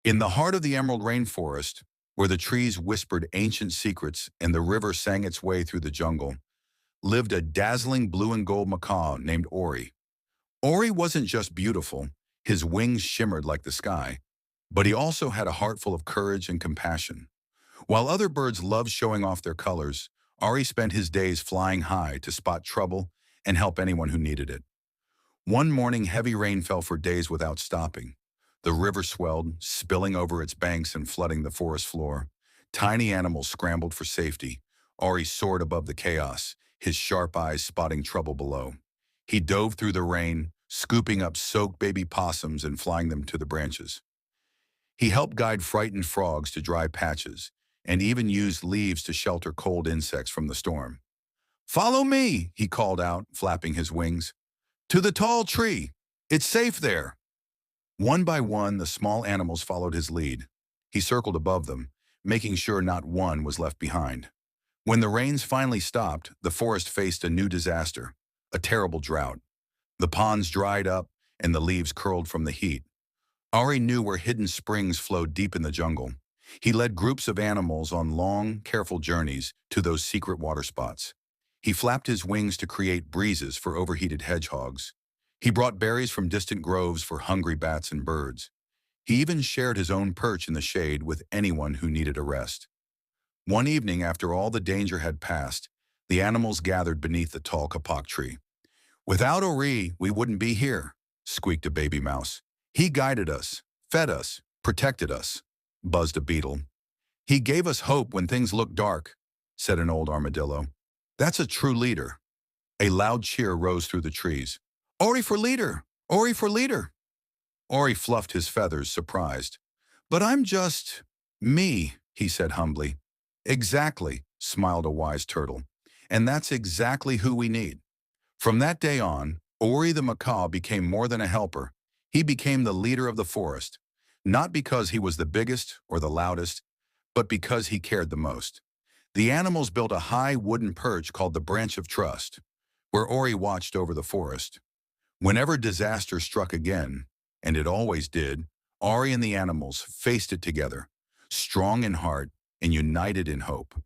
In the heart of the emerald rainforest, where the trees whispered ancient secrets and the river sang its way through the jungle, lived a dazzling blue and gold macaw named Ori. Ori wasn't just beautiful, his wings shimmered like the sky, but he also had a heart full of courage and compassion. While other birds loved showing off their colors, Ari spent his days flying high to spot trouble and help anyone who needed it. One morning, heavy rain fell for days without stopping. The river swelled, spilling over its banks and flooding the forest floor. Tiny animals scrambled for safety. Ari soared above the chaos, his sharp eyes spotting trouble below. He dove through the rain, scooping up soaked baby possums and flying them to the branches. He helped guide frightened frogs to dry patches, and even used leaves to shelter cold insects from the storm. "Follow me," he called out, flapping his wings. "To the tall tree. It's safe there." One by one, the small animals followed his lead. He circled above them, making sure not one was left behind. When the rains finally stopped, the forest faced a new disaster, a terrible drought. The ponds dried up, and the leaves curled from the heat. Ari knew where hidden springs flowed deep in the jungle. He led groups of animals on long, careful journeys to those secret water spots. He flapped his wings to create breezes for overheated hedgehogs. He brought berries from distant groves for hungry bats and birds. He even shared his own perch in the shade with anyone who needed a rest. One evening, after all the danger had passed, the animals gathered beneath the tall kapok tree. "Without Ori, we wouldn't be here," squeaked a baby mouse. "He guided us, fed us, protected us," buzzed a beetle. "He gave us hope when things looked dark," said an old armadillo. "That's a true leader." A loud cheer rose through the trees. "Ori for leader! Ori for leader!" Ori fluffed his feathers, surprised. "But I'm just me," he said humbly. "Exactly," smiled a wise turtle. "And that's exactly who we need." From that day on, Ori the macaw became more than a helper. He became the leader of the forest, not because he was the biggest or the loudest, but because he cared the most. The animals built a high wooden perch called the Branch of Trust, where Ori watched over the forest. Whenever disaster struck again, and it always did, Ori and the animals faced it together, strong in heart and united in hope.